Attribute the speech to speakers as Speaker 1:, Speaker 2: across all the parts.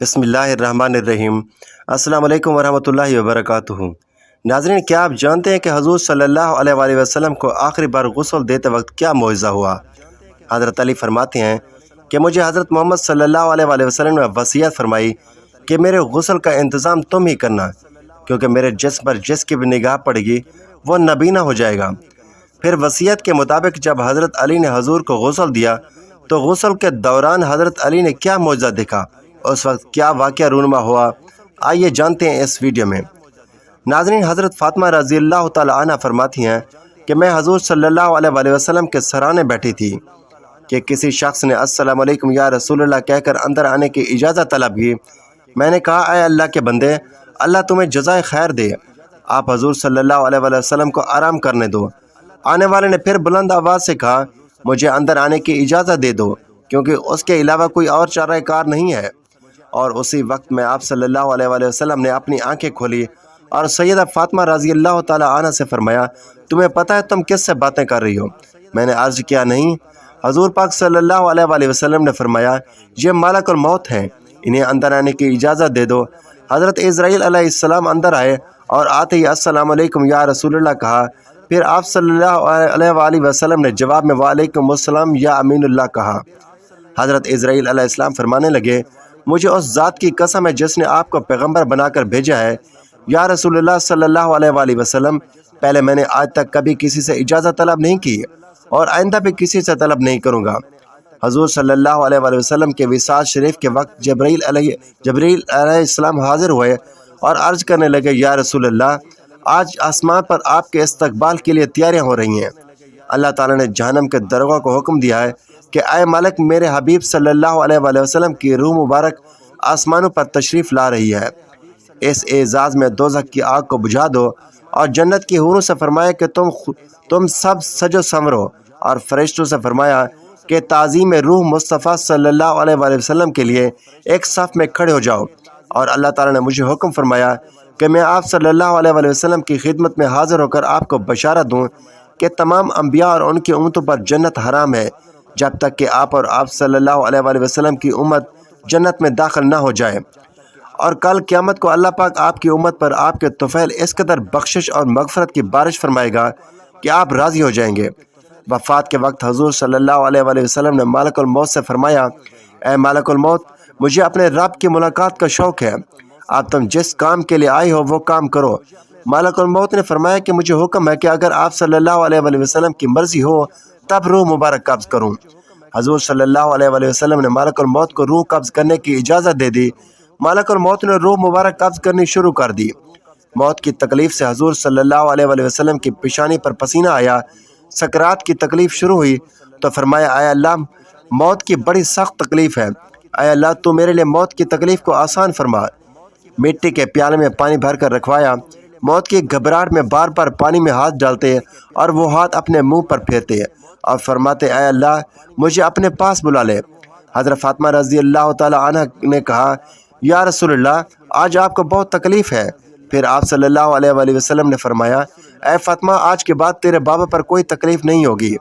Speaker 1: बिस्मिल्लाहिर्रहमानिर्रहीम। अस्सलाम वालेकुम वरहमतुल्लाहि वबरकातुहू। नाज़रीन, क्या आप जानते हैं कि हज़ूर सल्लल्लाहु अलैहि वसल्लम को आखिरी बार गुस्ल देते वक्त क्या मौइज़ा हुआ? हज़रत अली फरमाते हैं कि मुझे हज़रत मोहम्मद सल्लल्लाहु अलैहि वसल्लम ने वसीयत फरमाई कि मेरे गुस्ल का इंतज़ाम तुम ही करना, क्योंकि मेरे जिस्म पर जिसकी भी निगाह पड़ेगी वो नबीना हो जाएगा। फिर वसीयत के मुताबिक जब हज़रत अली ने हजूर को गुस्ल दिया तो गुस्ल के दौरान हज़रत अली ने क्या मौइज़ा देखा, उस वक्त क्या वाक़या रूनुमा हुआ, आइए जानते हैं इस वीडियो में। नाज़रीन, हज़रत फ़ातिमा रज़ी अल्लाह तआला अन्हा फरमाती हैं कि मैं हजूर सल्लल्लाहु अलैहि वसल्लम के सराने बैठी थी कि किसी शख्स ने अस्सलाम वालेकुम या रसूलल्लाह कहकर अंदर आने की इजाज़त तलब की। मैंने कहा, ऐ अल्लाह के बंदे, अल्लाह तुम्हें जज़ाए खैर दे, आप हजूर सल्लल्लाहु अलैहि वसल्लम को आराम करने दो। आने वाले ने फिर बुलंद आवाज़ से कहा, मुझे अंदर आने की इजाज़त दे दो, क्योंकि उसके अलावा कोई और चाराकार नहीं है। और उसी वक्त में आप सल्लल्लाहु अलैहि वसल्लम ने अपनी आंखें खोली और सैयदा फ़ातिमा रज़ी अल्लाह तआला अन्हा से फरमाया, तुम्हें पता है तुम किससे बातें कर रही हो? मैंने अर्ज़ किया, नहीं। हजूर पाक सल्लल्लाहु अलैहि वसल्लम ने फरमाया, ये मालकुल मौत हैं, इन्हें अंदर आने की इजाज़त दे दो। हज़रत इज़राइल अलैहिस्सलाम अंदर आए और आते ही अस्सलाम वालेकुम या रसूलल्लाह कहा। फिर आप सल्लल्लाहु अलैहि वसल्लम ने जवाब में वालेकुम अस्सलाम या अमीनुल्लाह कहा। हज़रत इज़राइल अलैहिस्सलाम फरमाने लगे, मुझे उस ज़ात की कसम है जिसने आपको पैगंबर बनाकर भेजा है, या रसूलुल्लाह सल्लल्लाहु अलैहि वसल्लम, पहले मैंने आज तक कभी किसी से इजाज़त तलब नहीं की और आइंदा भी किसी से तलब नहीं करूँगा। हजूर सल्लल्लाहु अलैहि वसल्लम के विसाल शरीफ के वक्त जबरील अलैहिस्सलाम हाजिर हुए और अर्ज़ करने लगे, या रसूलल्लाह, आज आसमान पर आपके इस्तकबाल के लिए तैयारियाँ हो रही हैं। अल्लाह ताला ने जहन्नम के दरोगा को हुक्म दिया है कि आए मालिक, मेरे हबीब सल्लल्लाहु अलैहि वसल्लम की रूह मुबारक आसमानों पर तशरीफ़ ला रही है। इस एजाज़ में दोज़ख की आग को बुझा दो और जन्नत की हूरों से फरमाया कि तुम सब सजो संवरो, और फरिश्तों से फरमाया कि ताज़ीम रूह मुस्तफ़ा सल्लल्लाहु अलैहि वसल्लम के लिए एक सफ़ में खड़े हो जाओ। और अल्लाह ताला ने मुझे हुक्म फरमाया कि मैं आप सल्लल्लाहु अलैहि वसल्लम की खिदमत में हाज़िर होकर आपको बशारत दूँ कि तमाम अंबिया और उनकी उम्मतों पर जन्नत हराम है, जब तक कि आप और आप सल्लल्लाहु अलैहि वसल्लम की उम्मत जन्नत में दाखिल ना हो जाए। और कल क़यामत को अल्लाह पाक आपकी उम्मत पर आपके तुफ़ैल इस कदर बख्शिश और मग़फ़रत की बारिश फरमाएगा कि आप राज़ी हो जाएंगे। वफ़ात के वक्त हजूर सल्लल्लाहु अलैहि वसल्लम ने मालिकुल मौत से फरमाया, ऐ मालिकुल मौत, मुझे अपने रब की मुलाकात का शौक़ है, आप तुम जिस काम के लिए आई हो वो काम करो। मालिकुल मौत ने फरमाया कि मुझे हुक्म है कि अगर आप सल्लल्लाहु अलैहि वसल्लम की मर्ज़ी हो तब रूह मुबारक कब्ज़ करूँ। हजूर सल्लल्लाहु अलैहि वसल्लम ने मालिकुल मौत को रूह कब्ज़ करने की इजाज़त दे दी। मालिकुल मौत ने रूह मुबारक कब्ज़ करनी शुरू कर दी। मौत की तकलीफ़ से हजूर सल्लल्लाहु अलैहि वसल्लम की पेशानी पर पसीना आया। सकरात की तकलीफ़ शुरू हुई तो फरमाया, आय अल्लाह, मौत की बड़ी सख्त तकलीफ़ है, आय अल्लाह, तो मेरे लिए मौत की तकलीफ़ को आसान फरमा। मिट्टी के प्याले में पानी भर कर रखवाया। मौत की घबराहट में बार बार पानी में हाथ डालते और वो हाथ अपने मुंह पर फेरते और फरमाते, आय अल्लाह, मुझे अपने पास बुला ले। हज़रत फ़ातिमा रज़ी अल्लाह तआला अन्हा ने कहा, या रसूलल्लाह, आज आपको बहुत तकलीफ़ है। फिर आप सल्लल्लाहु अलैहि वसल्लम ने फरमाया, ऐ फ़ातिमा, आज के बाद तेरे बाबा पर कोई तकलीफ़ नहीं होगी।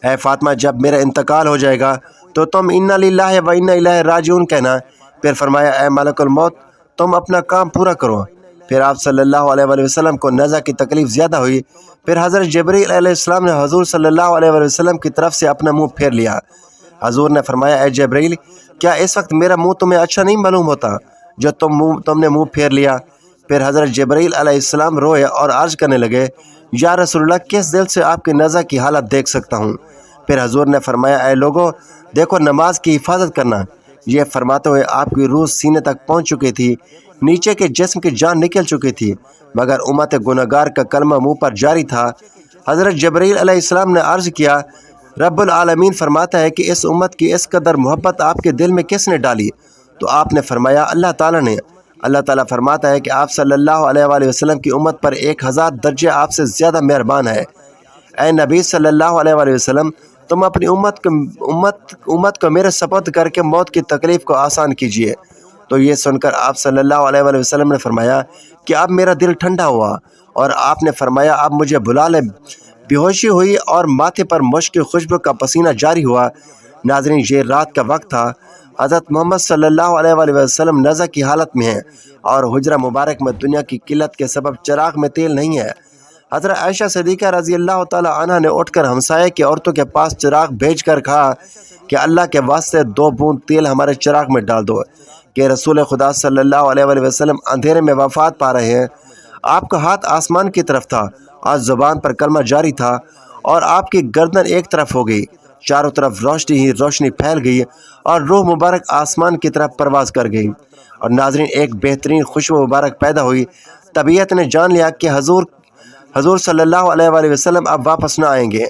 Speaker 1: ऐ फ़ातिमा, जब मेरा इंतकाल हो जाएगा तो तुम इन्ना लिल्लाहि व इन्ना इलैहि राजिऊन कहना। फिर फरमाया, ऐ मालिकुल मौत, तुम अपना काम पूरा करो। फिर आप सल्लल्लाहु अलैहि वसल्लम को नज़ा की तकलीफ़ ज़्यादा हुई। फिर हज़रत जिब्रील अलैहिस्सलाम ने हजूर सल्लल्लाहु अलैहि वसल्लम की तरफ से अपना मुँह फेर लिया। हजूर ने फरमाया, ऐ जिब्रील, क्या इस वक्त मेरा मुँह तुम्हें अच्छा नहीं मालूम होता जो तुमने मुँह फेर लिया? फिर हज़रत जिब्रील अलैहिस्सलाम रोए और अर्ज़ करने लगे, या रसूलल्लाह, किस दिल से आपकी नज़ा की हालत देख सकता हूँ? फिर हजूर ने फरमाया, ऐ लोगो, देखो, नमाज की हिफाजत करना। ये फरमाते हुए आपकी रूह सीने तक पहुँच चुकी थी, नीचे के जिस्म की जान निकल चुकी थी, मगर उम्मत गुनहगार का कलमा मुँह पर जारी था। हज़रत जिब्रील अलैहिस्सलाम ने अर्ज़ किया, रब्बुल आलमीन फरमाता है कि इस उम्मत की इस कदर मोहब्बत आपके दिल में किसने डाली? तो आपने फरमाया, अल्लाह ताला ने। अल्लाह ताला फरमाता है कि आप सल्लल्लाहु अलैहि वसल्लम की उम्मत पर 1000 दर्जे आपसे ज़्यादा मेहरबान है। ऐ नबी सल्लल्लाहु अलैहि वसल्लम, तुम अपनी उम्मत को मेरे सपुर्द करके मौत की तकलीफ़ को आसान कीजिए। तो ये सुनकर आप सल्लल्लाहु अलैहि वसल्लम ने फरमाया कि अब मेरा दिल ठंडा हुआ, और आपने फरमाया, अब मुझे बुला ले। बेहोशी हुई और माथे पर मुश्क की खुशबू का पसीना जारी हुआ। नाज़रीन, ये रात का वक्त था। حضرت محمد صلی اللہ علیہ وآلہ وسلم نزع کی حالت میں ہیں اور حجرہ مبارک میں دنیا کی قلت کے سبب چراغ میں تیل نہیں ہے۔ حضرت عائشہ صدیقہ رضی اللہ تعالی عنہ نے اٹھ کر ہمسائے کی عورتوں کے پاس چراغ بھیج کر کہا کہ اللہ کے واسطے 2 بوند تیل ہمارے چراغ میں ڈال دو کہ رسول خدا صلی اللہ علیہ وآلہ وسلم اندھیرے میں وفات پا رہے ہیں۔ آپ کا ہاتھ آسمان کی طرف تھا اور زبان پر کلمہ جاری تھا اور آپ کی گردن ایک طرف ہو گئی، چاروں طرف روشنی ہی روشنی پھیل گئی اور روح مبارک آسمان کی طرف پرواز کر گئی۔ اور ناظرین، ایک بہترین خوشبو مبارک پیدا ہوئی۔ طبیعت نے جان لیا کہ حضور صلی اللہ علیہ وآلہ وسلم اب واپس نہ آئیں گے۔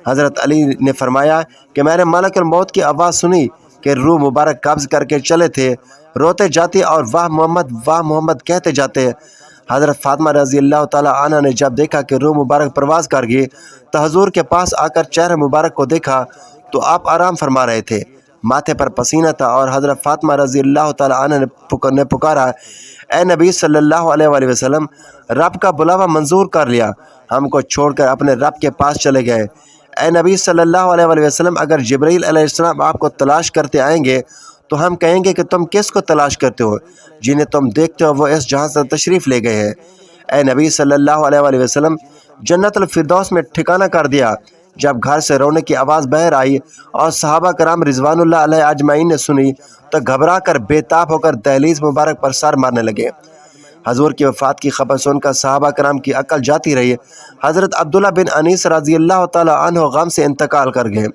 Speaker 1: حضرت علی نے فرمایا کہ میں نے ملک الموت کی آواز سنی کہ روح مبارک قبض کر کے چلے تھے، روتے جاتے اور واہ محمد کہتے جاتے۔ حضرت فاطمہ رضی اللہ تعالی عنہ نے جب دیکھا کہ روح مبارک پرواز کر گئی تو حضور کے پاس آ کر چہرہ مبارک کو دیکھا تو آپ آرام فرما رہے تھے، ماتھے پر پسینہ تھا، اور حضرت فاطمہ رضی اللہ تعالی عنہ نے پکارا، اے نبی صلی اللہ علیہ وآلہ وسلم، رب کا بلاوا منظور کر لیا، ہم کو چھوڑ کر اپنے رب کے پاس چلے گئے۔ اے نبی صلی اللہ علیہ وآلہ وسلم، اگر جبرائیل علیہ السلام آپ کو تلاش کرتے آئیں گے تو ہم کہیں گے کہ تم کس کو تلاش کرتے ہو؟ جنہیں تم دیکھتے ہو وہ اس جہاں سے تشریف لے گئے ہیں۔ اے نبی صلی اللہ علیہ وآلہ وسلم، جنت الفردوس میں ٹھکانہ کر دیا۔ جب گھر سے رونے کی آواز باہر آئی اور صحابہ کرام رضوان اللہ علیہ اجمعین نے سنی تو گھبرا کر بے تاب ہو کر دہلیز مبارک پر سر مارنے لگے۔ حضور کی وفات کی خبر سن کر صحابہ کرام کی عقل جاتی رہی۔ حضرت عبداللہ بن انیس رضی اللہ تعالی عنہ غم سے انتقال کر گئے۔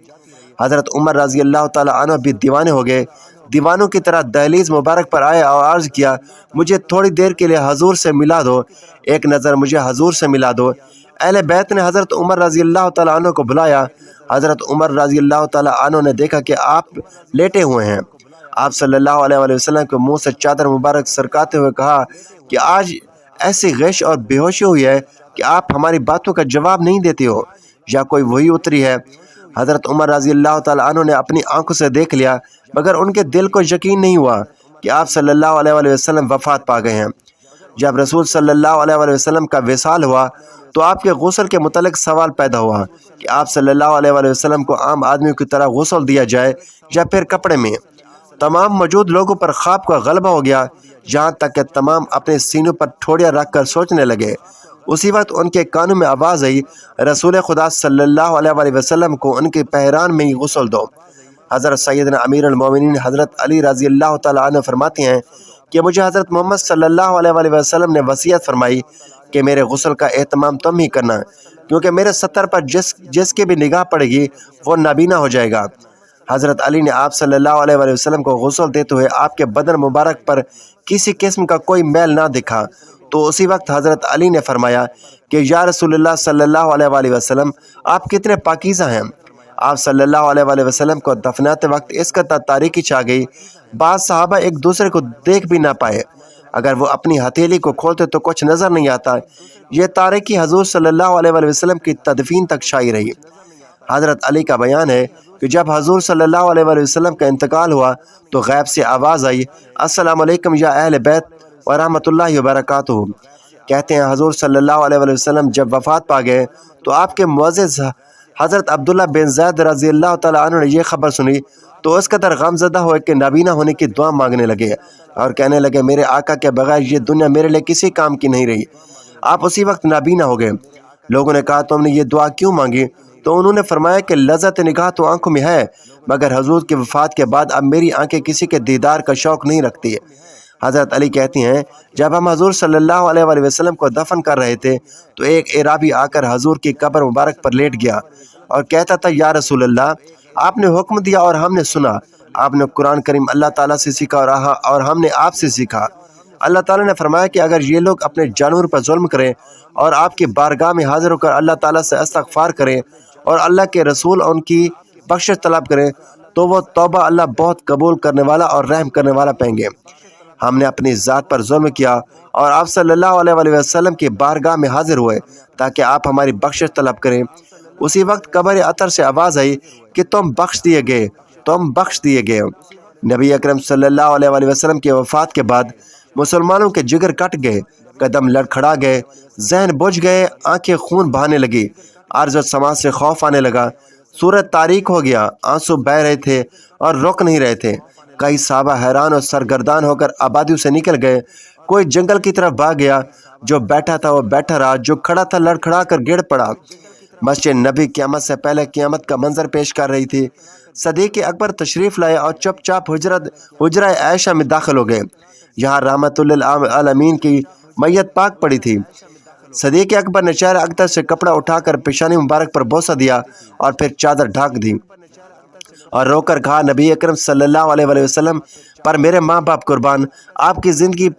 Speaker 1: حضرت عمر رضی اللہ تعالی عنہ بھی دیوانے ہو گئے، دیوانوں کی طرح دہلیز مبارک پر آئے اور عرض کیا، مجھے تھوڑی دیر کے لیے حضور سے ملا دو، ایک نظر مجھے حضور سے ملا دو۔ اہل بیت نے حضرت عمر رضی اللہ تعالی عنہ کو بلایا۔ حضرت عمر رضی اللہ تعالی عنہ نے دیکھا کہ آپ لیٹے ہوئے ہیں۔ آپ صلی اللہ علیہ وآلہ وسلم کے منہ سے چادر مبارک سرکاتے ہوئے کہا کہ آج ایسی غش اور بے ہوشی ہوئی ہے کہ آپ ہماری باتوں کا جواب نہیں دیتے ہو، یا کوئی وہی اتری ہے؟ حضرت عمر رضی اللہ تعالی عنہ نے اپنی آنکھوں سے دیکھ لیا، مگر ان کے دل کو یقین نہیں ہوا کہ آپ صلی اللہ علیہ وآلہ وسلم وفات پا گئے ہیں۔ جب رسول صلی اللہ علیہ وآلہ وسلم کا وصال ہوا تو آپ کے غسل کے متعلق سوال پیدا ہوا کہ آپ صلی اللہ علیہ وآلہ وسلم کو عام آدمیوں کی طرح غسل دیا جائے یا پھر کپڑے میں۔ تمام موجود لوگوں پر خواب کا غلبہ ہو گیا، جہاں تک کہ تمام اپنے سینوں پر ٹھوڑیاں رکھ کر سوچنے لگے۔ اسی وقت ان کے کانوں میں آواز آئی، رسول خدا صلی اللہ علیہ وآلہ وسلم کو ان کے پہران میں ہی غسل دو۔ حضرت سیدنا امیر المومنین حضرت علی رضی اللہ تعالیٰ عنہ فرماتے ہیں کہ مجھے حضرت محمد صلی اللہ علیہ وآلہ وسلم نے وصیت فرمائی کہ میرے غسل کا اہتمام تم ہی کرنا، کیونکہ میرے ستر پر جس کی بھی نگاہ پڑے گی وہ نابینا ہو جائے گا۔ حضرت علی نے آپ صلی اللہ علیہ وآلہ وسلم کو غسل دیتے ہوئے آپ کے بدن مبارک پر کسی قسم کا کوئی میل نہ دکھا، تو اسی وقت حضرت علی نے فرمایا کہ یا رسول اللہ صلی اللہ علیہ وآلہ وسلم، آپ کتنے پاکیزہ ہیں۔ آپ صلی اللہ علیہ وآلہ وسلم کو دفناتے وقت اس قدر تاریکی چھا گئی، بعض صحابہ ایک دوسرے کو دیکھ بھی نہ پائے، اگر وہ اپنی ہتھیلی کو کھولتے تو کچھ نظر نہیں آتا۔ یہ تاریکی حضور صلی اللہ علیہ وآلہ وسلم کی تدفین تک چھائی رہی۔ حضرت علی کا بیان ہے کہ جب حضور صلی اللہ علیہ وآلہ وسلم کا انتقال ہوا تو غیب سے آواز آئی، السلام علیکم یا اہل بیت ورحمۃ اللہ وبرکاتہ۔ کہتے ہیں حضور صلی اللہ علیہ وآلہ وسلم جب وفات پا گئے تو آپ کے معزز حضرت عبداللہ بن زید رضی اللہ تعالیٰ عنہ نے یہ خبر سنی تو اس قدر غم زدہ ہوئے کہ نابینا ہونے کی دعا مانگنے لگے اور کہنے لگے، میرے آقا کے بغیر یہ دنیا میرے لیے کسی کام کی نہیں رہی۔ آپ اسی وقت نابینا ہو گئے۔ لوگوں نے کہا، تم نے یہ دعا کیوں مانگی؟ تو انہوں نے فرمایا کہ لذت نگاہ تو آنکھوں میں ہے، مگر حضور کی وفات کے بعد اب میری آنکھیں کسی کے دیدار کا شوق نہیں رکھتی۔ حضرت علی کہتی ہیں، جب ہم حضور صلی اللہ علیہ وآلہ وسلم کو دفن کر رہے تھے تو ایک اعرابی آ کر حضور کی قبر مبارک پر لیٹ گیا اور کہتا تھا، یا رسول اللہ، آپ نے حکم دیا اور ہم نے سنا، آپ نے قرآن کریم اللہ تعالیٰ سے سیکھا اور ہم نے آپ سے سیکھا۔ اللہ تعالیٰ نے فرمایا کہ اگر یہ لوگ اپنے جانور پر ظلم کریں اور آپ کی بارگاہ میں حاضر ہو کر اللہ تعالیٰ سے استغفار کریں اور اللہ کے رسول ان کی بخشش طلب کریں تو وہ توبہ اللہ بہت قبول کرنے والا اور رحم کرنے والا پائیں گے۔ ہم نے اپنی ذات پر ظلم کیا اور آپ صلی اللہ علیہ وآلہ وسلم کی بارگاہ میں حاضر ہوئے تاکہ آپ ہماری بخشش طلب کریں۔ اسی وقت قبر اطہر سے آواز آئی کہ تم بخش دیے گئے۔ نبی اکرم صلی اللہ علیہ وآلہ وسلم کی وفات کے بعد مسلمانوں کے جگر کٹ گئے، قدم لڑکھڑا گئے، ذہن بجھ گئے، آنکھیں خون بہانے لگی، ارض و سماء سے خوف آنے لگا، سورج تاریک ہو گیا، آنسو بہہ رہے تھے اور رک نہیں رہے تھے۔ कई सहाबा हैरान और सरगर्दान होकर आबादियों से निकल गए। कोई जंगल की तरफ भाग गया, जो बैठा था वो बैठा रहा, जो खड़ा था लड़खड़ा कर गिर पड़ा। मस्जिद नबी क़यामत से पहले क़यामत का मंजर पेश कर रही थी। सदीक़ अकबर तशरीफ़ लाए और चुपचाप हुजरा आयशा में दाखिल हो गए। यहाँ रहमतुल्लिल आलमीन की मैयत पाक पड़ी थी। सदीक़ अकबर ने चेहरे अख्तर से कपड़ा उठाकर पेशानी मुबारक पर बोसा दिया और फिर चादर ढाक दी और रोकर कहा, नबी अकरम सल्लल्लाहु अलैहि वसल्लम पर मेरे माँ बाप कुर्बान, आपकी ज़िंदगी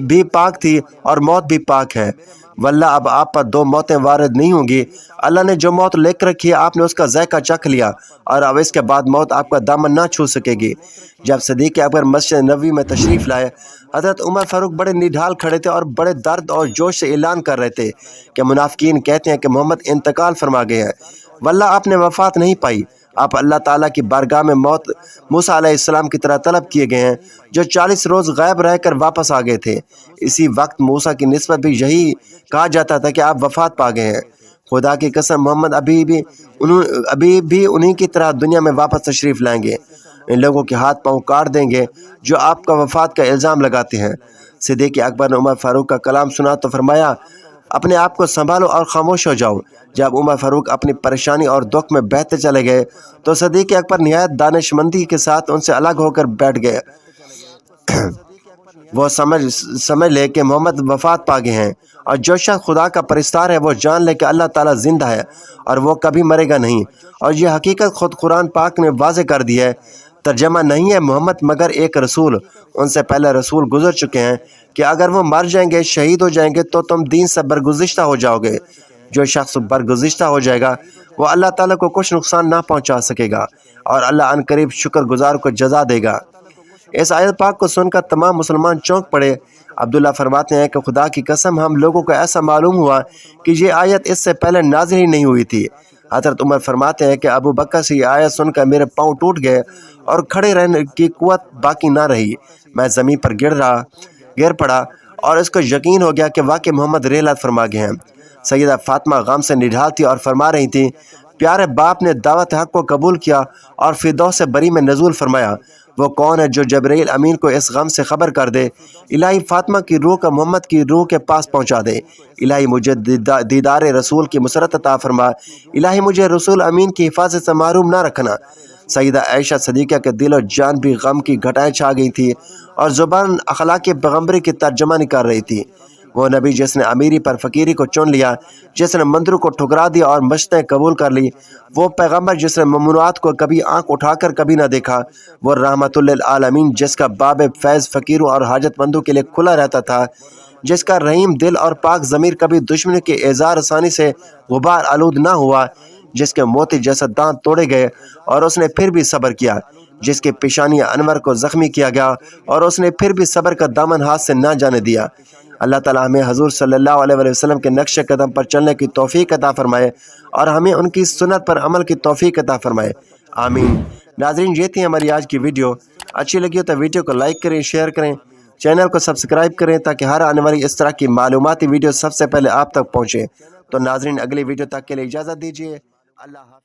Speaker 1: भी पाक थी और मौत भी पाक है। वल्लाह अब आप पर दो मौतें वारिद नहीं होंगी। अल्लाह ने जो मौत लिख रखी है आपने उसका जायका चख लिया और अब इसके बाद मौत आपका दामन ना छू सकेगी। जब सदीक़ अकबर मस्जिद नबवी में तशरीफ़ लाए, हज़रत उमर फ़ारूक बड़े निढाल खड़े थे और बड़े दर्द और जोश से ऐलान कर रहे थे कि मुनाफ़िकीन कहते हैं कि मोहम्मद इंतकाल फरमा गए हैं। वल्लाह आपने वफ़ात नहीं पाई, आप अल्लाह ताला की बारगाह में मौत मूसा अलैहिस्सलाम की तरह तलब किए गए हैं, जो 40 रोज़ गायब रहकर वापस आ गए थे। इसी वक्त मूसा की निस्बत भी यही कहा जाता था कि आप वफ़ात पा गए हैं। खुदा की कसम, मोहम्मद अभी भी उन्हीं की तरह दुनिया में वापस तशरीफ़ लाएंगे। इन लोगों के हाथ पाँव काट देंगे जो आपका वफ़ात का इल्ज़ाम लगाते हैं। सिद्दीक़ अकबर ने उमर फ़ारूक का कलाम सुना तो फरमाया, अपने आप को संभालो और खामोश हो जाओ। जब उमर फ़ारूक अपनी परेशानी और दुख में बहते चले गए तो सदीक़ अकबर निहायत दानिशमंदी के साथ उनसे अलग होकर बैठ गए। वो समझ ले कि मोहम्मद वफ़ात पा गए हैं और जो शख्स खुदा का परिस्तार है वो जान ले कि अल्लाह ताला ज़िंदा है और वो कभी मरेगा नहीं। और ये हकीकत खुद कुरान पाक ने वाज़े कर दी है। तर्जमा नहीं है मोहम्मद मगर एक रसूल, उनसे पहले रसूल गुजर चुके हैं कि अगर वो मर जाएंगे, शहीद हो जाएंगे तो तुम दीन से बरगुज़िश्ता हो जाओगे। जो शख्स बरगुज़िश्ता हो जाएगा वो अल्लाह ताला को कुछ नुकसान ना पहुंचा सकेगा और अल्लाह अनकरीब शुक्रगुजार को जज़ा देगा। इस आयत पाक को सुनकर तमाम मुसलमान चौंक पड़े। अब्दुल्ला फरमाते हैं कि खुदा की कसम हम लोगों को ऐसा मालूम हुआ कि ये आयत इससे पहले नाज़िल ही नहीं हुई थी। हज़रत उमर फरमाते हैं कि अबू बकर से ये आयत सुनकर मेरे पाँव टूट गए और खड़े रहने की कुव्वत बाकी ना रही। मैं ज़मीन पर गिर पड़ा और इसको यकीन हो गया कि वाकई मोहम्मद रहलत फरमा गए हैं। सैयदा फ़ातिमा गम से निढाल थी और फरमा रही थी, प्यारे बाप ने दावत हक़ को कबूल किया और फिरदौस बरी में नज़ूल फरमाया। वो कौन है जो जबरील अमीन को इस गम से ख़बर कर दे? इलाही फ़ातिमा की रूह का मोहम्मद की रूह के पास पहुंचा दे। इलाही मुझे दीदार रसूल की मुसरत अता फरमा। इलाही मुझे रसूल अमीन की हिफाजत से महरूम ना रखना। सईदा आयशा सदीक़ा के दिल और जान भी गम की घटाएं छा गई थी और ज़ुबान अखलाक पैगम्बरी की तर्जमानी कर रही थी। वो नबी जिसने अमीरी पर फ़कीरी को चुन लिया, जिसने मंदिरों को ठुकरा दिया और मस्जिदें कबूल कर ली, वो पैगम्बर जिसने ममनुआत को कभी आँख उठाकर कभी ना देखा, वो रहमतुल्लिल आलमीन जिसका बाब फैज़ फ़कीरों और हाजतमंदों के लिए खुला रहता था, जिसका रहीम दिल और पाक ज़मीर कभी दुश्मन के एज़ार आसानी से गुबार आलूद ना हुआ, जिसके मोती जैसा दांत तोड़े गए और उसने फिर भी सब्र किया, जिसके पेशानी अनवर को ज़ख्मी किया गया और उसने फिर भी सब्र का दामन हाथ से ना जाने दिया। अल्लाह ताला हमें हजूर सल्लल्लाहु अलैहि वसल्लम के नक्श कदम पर चलने की तौफीक अता फरमाए और हमें उनकी सुन्नत पर अमल की तौफीक अता फरमाए, आमीन। नाज़रीन, ये थी हमारी आज की वीडियो। अच्छी लगी हो तो वीडियो को लाइक करें, शेयर करें, चैनल को सब्सक्राइब करें ताकि हर आने वाली इस तरह की मालूमाती वीडियो सबसे पहले आप तक पहुँचे। तो नाज़रीन, अगली वीडियो तक के लिए इजाज़त दीजिए। अल्लाह।